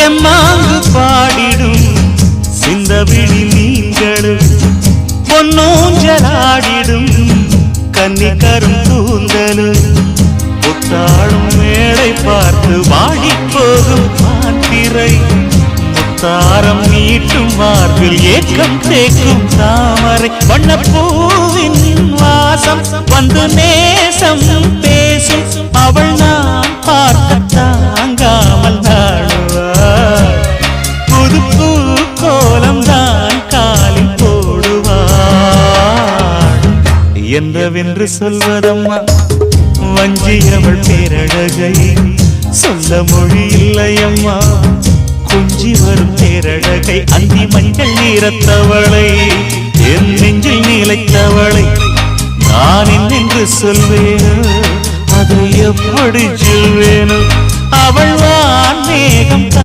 தெம்மாங்கு பாடிடும் சிந்தவிழி நீங்களும் பொன்னூஞ்சலாடிடும் கன்னிக்கரும் கூந்தலும் புத்தாளும் மேடை பார்த்து வாடி போகும் மாத்திரை முத்தாரம் நீட்டும் மார்பில் ஏக்கம் தேக்கும் தாமரை வண்ணப்பூவின் வாசம் வந்து நேசம் பேசும் அவள் நான் பார்க்க தாங்காமல் நாடுவாள் புது பூ கோலம் தான் காலில் போடுவாள் என்றவென்று சொல்வதம்மா வஞ்சியவள் பேரழகை சொல்ல மொழி இல்லையம்மா கொஞ்சி வரும் பேரழகை அந்தி மஞ்சள் நீரத்தவளை என் நெஞ்சில் நீலைத்தவளை நான் என்னென்று சொல்வேனோ அதை எப்படி சொல்வேனோ அவள் வான் மேகம்